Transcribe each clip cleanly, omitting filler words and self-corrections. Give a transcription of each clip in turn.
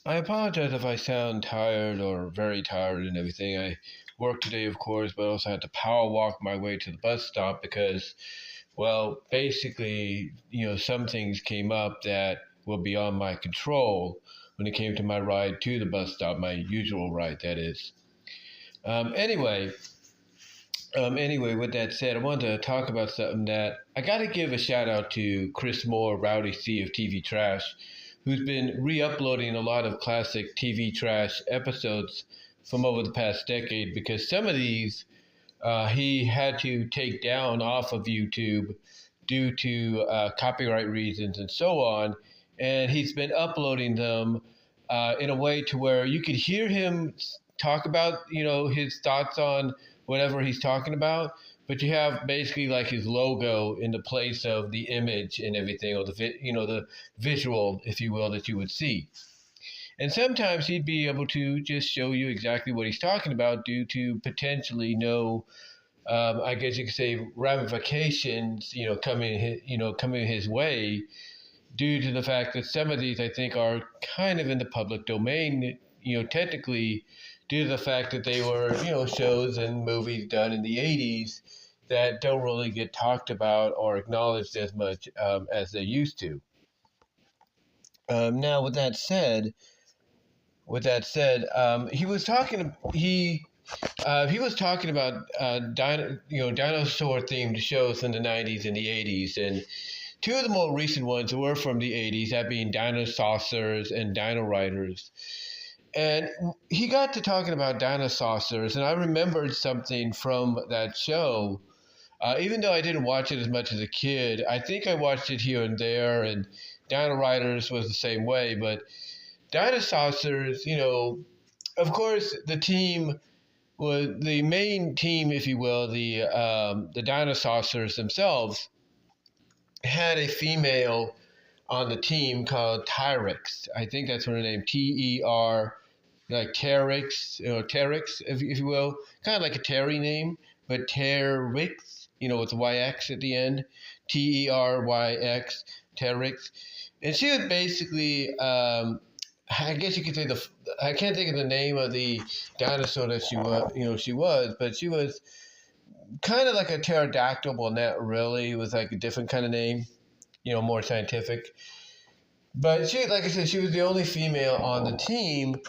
I apologize if I sound tired or very tired and everything. I worked today, of course, but I also had to power walk my way to the bus stop because, well, basically, some things came up that were beyond my control when it came to my ride to the bus stop, my usual ride, that is. Um, anyway, anyway, with that said, I wanted to talk about something that I got to give a shout out to Chris Moore, Rowdy C of TV Trash, who's been re-uploading a lot of classic TV Trash episodes from over the past decade because some of these he had to take down off of YouTube due to copyright reasons and so on. And he's been uploading them in a way to where you could hear him talk about, his thoughts on whatever he's talking about, but you have basically like his logo in the place of the image and everything, or the visual, if you will, that you would see. And sometimes he'd be able to just show you exactly what he's talking about due to potentially no, I guess you could say, ramifications, coming his way due to the fact that some of these I think are kind of in the public domain, technically due to the fact that they were, shows and movies done in the 80s that don't really get talked about or acknowledged as much as they used to. Now, he was talking. He was talking about dinosaur themed shows in the 90s and the 80s, and two of the more recent ones were from the 80s, that being Dinosaucers and Dino Riders. And he got to talking about Dinosaucers, and I remembered something from that show. Even though I didn't watch it as much as a kid, I think I watched it here and there, and Dino Riders was the same way. But Dinosaucers, of course, the team was the main team, if you will, the Dinosaucers themselves had a female on the team called Teryx. I think that's her name, Ter, like Teryx, Teryx, if you will, kind of like a Terry name, but Teryx, with the YX at the end, Teryx, Teryx. And she was basically, I guess you could say I can't think of the name of the dinosaur that she was, but she was kind of like a pterodactyl, but not really. It was like a different kind of name, more scientific. But she, like I said, she was the only female on the team.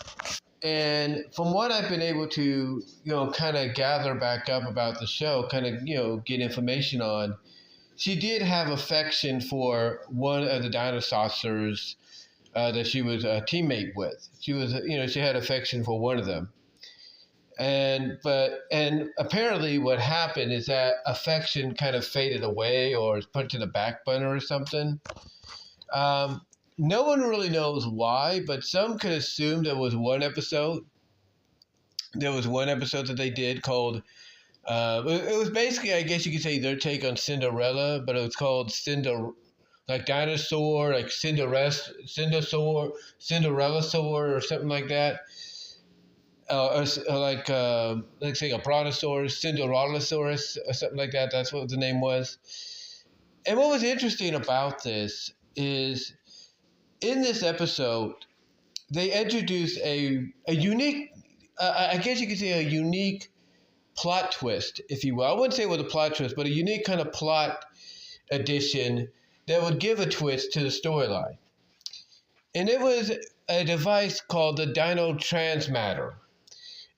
And from what I've been able to, kind of gather back up about the show, kind of, get information on, she did have affection for one of the Dinosaucers that she was a teammate with. She was, she had affection for one of them. And apparently what happened is that affection kind of faded away or is put to the back burner or something. No one really knows why, but some could assume there was one episode. There was one episode that they did called, it was basically, I guess you could say, their take on Cinderella, but it was called like dinosaur, like Cinderella Saur or something like that. Or like say a brontosaurus, Cinderellosaurus, or something like that. That's what the name was. And what was interesting about this is, in this episode, they introduced a unique, I guess you could say a unique plot twist, if you will. I wouldn't say it was a plot twist, but a unique kind of plot addition that would give a twist to the storyline. And it was a device called the Dino Transmatter.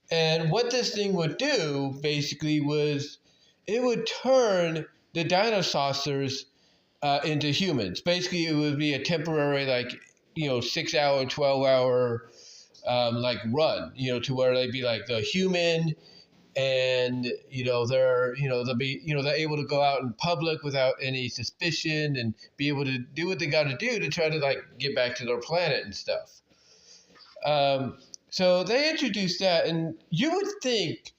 And what this thing would do, basically, was it would turn the Dinosaucers into humans. Basically, it would be a temporary, 6-hour, 12-hour, run, to where they'd be like the human, and they're able to go out in public without any suspicion and be able to do what they got to do to try to get back to their planet and stuff. So they introduced that, and you would think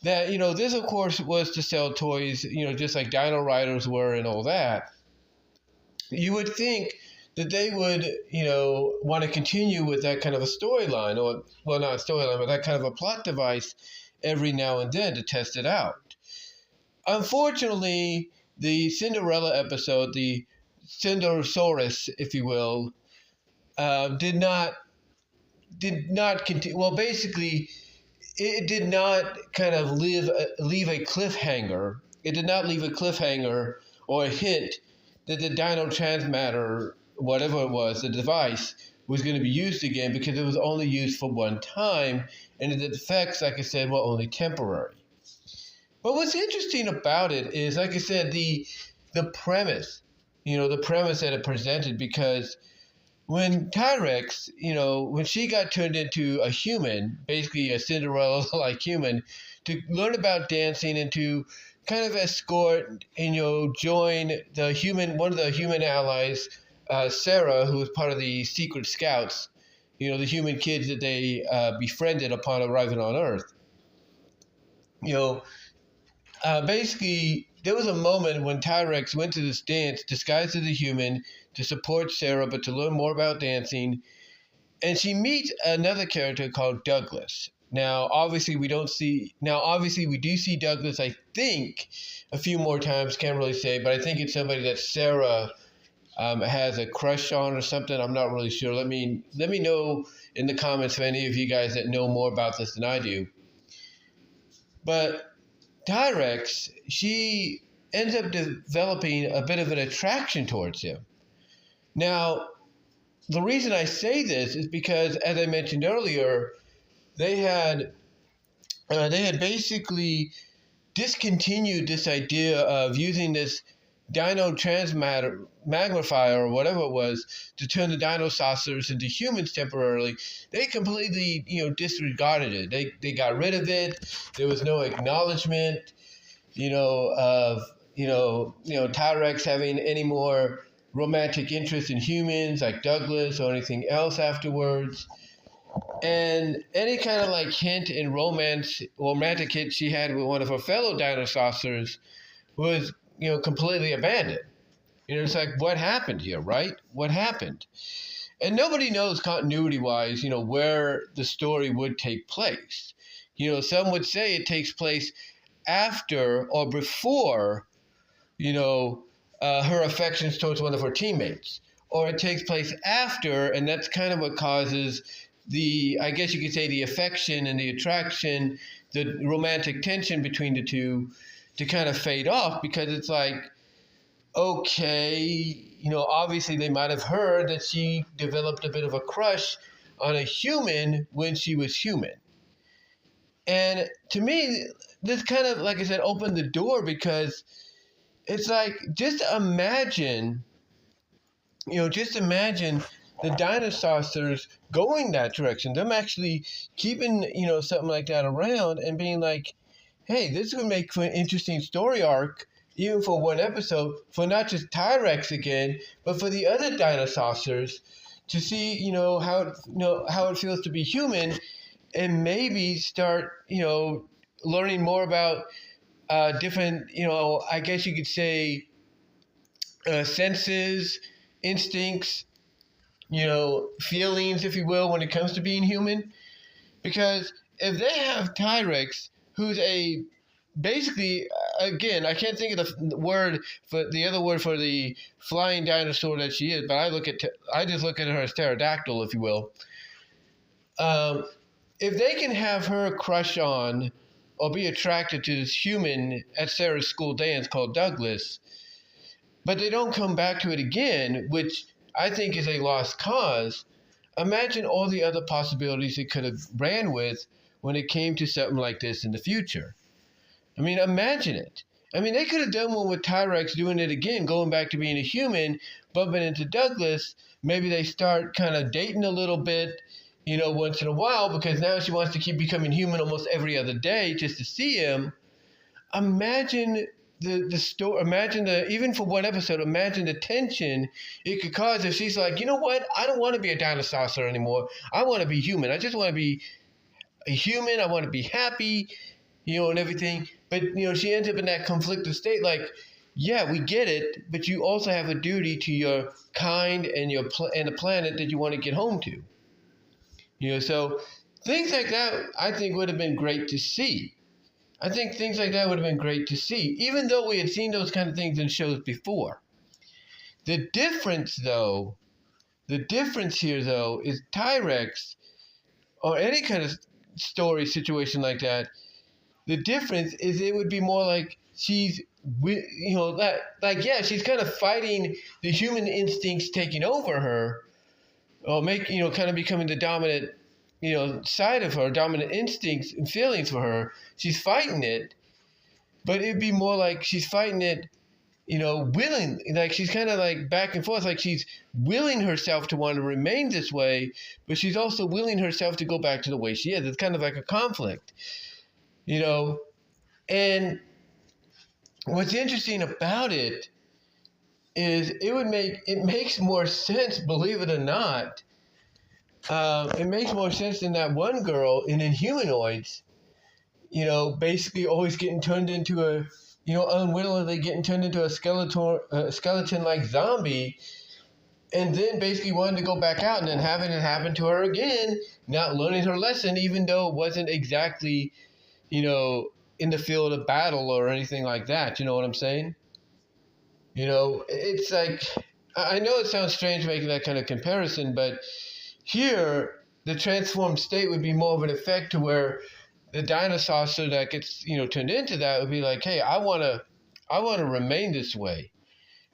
that this of course was to sell toys, just like Dino Riders were and all that. You would think that they would, want to continue with that kind of a storyline, or, well, not a storyline, but that kind of a plot device every now and then to test it out. Unfortunately, the Cinderella episode, the Cinderosaurus, if you will, did not did not continue. Well, basically, it did not kind of leave a cliffhanger. It did not leave a cliffhanger or a hint that the Dino Transmatter, whatever it was, the device, was going to be used again, because it was only used for one time, and its effects, like I said, were only temporary. But what's interesting about it is, like I said, the premise, the premise that it presented, because when Teryx, when she got turned into a human, basically a Cinderella-like human, to learn about dancing and to kind of escort and, join one of the human allies, Sarah, who was part of the Secret Scouts, the human kids that they befriended upon arriving on Earth. Basically, there was a moment when Teryx went to this dance disguised as a human to support Sarah, but to learn more about dancing. And she meets another character called Douglas. Now, obviously, we do see Douglas, I think, a few more times. Can't really say, but I think it's somebody that Sarah has a crush on or something. I'm not really sure. Let me know in the comments if any of you guys that know more about this than I do. But Teryx, she ends up developing a bit of an attraction towards him. Now, the reason I say this is because, as I mentioned earlier, they had basically discontinued this idea of using this Dino Transmatter magnifier or whatever it was to turn the Dinosaucers into humans temporarily. They completely, disregarded it. They got rid of it. There was no acknowledgement, of Teryx having any more romantic interest in humans like Douglas or anything else afterwards. And any kind of like hint in romantic hint she had with one of her fellow Dinosaucers was, completely abandoned. It's like, what happened here, right? What happened? And nobody knows continuity-wise, where the story would take place. Some would say it takes place after or before, her affections towards one of her teammates. Or it takes place after, and that's kind of what causes I guess you could say, the affection and the attraction, the romantic tension between the two to kind of fade off, because it's like, okay, obviously they might have heard that she developed a bit of a crush on a human when she was human. And to me, this kind of, like I said, opened the door, because it's like, just imagine the Dinosaucers going that direction, them actually keeping, something like that around and being like, hey, this would make for an interesting story arc, even for one episode, for not just Teryx again, but for the other Dinosaucers to see, how it feels to be human, and maybe start, learning more about different, I guess you could say, senses, instincts, feelings, if you will, when it comes to being human. Because if they have Teryx, who's basically, again, I can't think of the other word for the flying dinosaur that she is, but I just look at her as pterodactyl, if you will. If they can have her crush on or be attracted to this human at Sarah's school dance called Douglas, but they don't come back to it again, which I think is a lost cause, imagine all the other possibilities it could have ran with when it came to something like this in the future. I mean, imagine it. I mean, they could have done one with Teryx doing it again, going back to being a human, bumping into Douglas. Maybe they start kind of dating a little bit, once in a while, because now she wants to keep becoming human almost every other day just to see him. Imagine the story. Imagine even for one episode, imagine the tension it could cause if she's like, you know what? I don't want to be a Dinosaucer anymore. I want to be human. I just want to be a human. I want to be happy, and everything. But, she ends up in that conflicted state. Like, yeah, we get it, but you also have a duty to your kind and and the planet that you want to get home to. So things like that, I think, would have been great to see. I think things like that would have been great to see, even though we had seen those kind of things in shows before. The difference here, though, is Teryx or any kind of story situation like that. The difference is it would be more like she's, yeah, she's kind of fighting the human instincts taking over her, or kind of becoming the dominant, side of her, dominant instincts and feelings for her. She's fighting it, but it'd be more like she's fighting it, willing, like she's kind of like back and forth, like she's willing herself to want to remain this way, but she's also willing herself to go back to the way she is. It's kind of like a conflict, and what's interesting about it is it makes more sense, believe it or not. It makes more sense than that one girl in Inhumanoids, basically always getting turned into a, unwittingly getting turned into a skeleton-like zombie, and then basically wanting to go back out and then having it happen to her again, not learning her lesson, even though it wasn't exactly, in the field of battle or anything like that. You know what I'm saying? It's like, I know it sounds strange making that kind of comparison, but here, the transformed state would be more of an effect to where the Dinosaucer that gets, turned into that would be like, hey, I want to remain this way.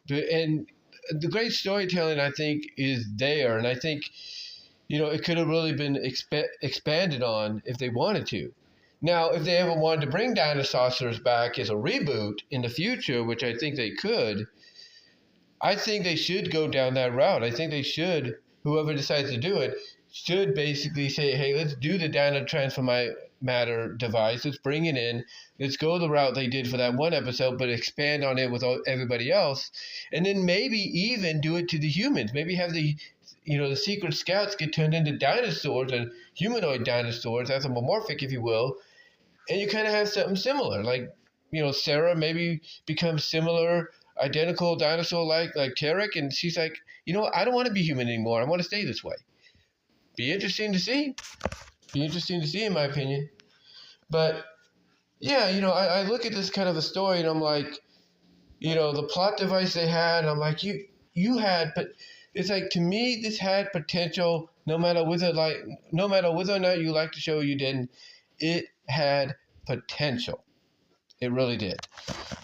And the great storytelling, I think, is there. And I think, it could have really been expanded on if they wanted to. Now, if they ever wanted to bring Dinosaucers back as a reboot in the future, which I think they could, I think they should go down that route. I think they should, whoever decides to do it, should basically say, hey, let's do the Dino Transform Matter device. Let's bring it in. Let's go the route they did for that one episode, but expand on it with everybody else. And then maybe even do it to the humans. Maybe have the secret scouts get turned into dinosaurs and humanoid dinosaurs, anthropomorphic, if you will. And you kind of have something similar. Like, Sarah maybe becomes similar, identical dinosaur-like Teryx. And she's like, I don't want to be human anymore. I want to stay this way. Be interesting to see. In my opinion. But yeah, I look at this kind of a story and I'm like, the plot device they had, and I'm like, you had, but it's like, to me, this had potential. No matter whether or not you liked the show or you didn't, it had potential. It really did.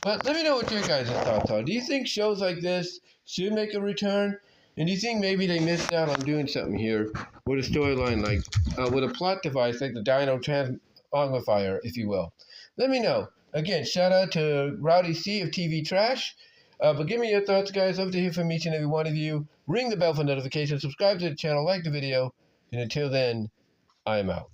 But let me know what your guys' thoughts are. Do you think shows like this should make a return? And do you think maybe they missed out on doing something here with a storyline with a plot device like the Dino Transmogrifier, if you will? Let me know. Again, shout out to Rowdy C of TV Trash. But give me your thoughts, guys. Love to hear from each and every one of you. Ring the bell for notifications. Subscribe to the channel. Like the video. And until then, I am out.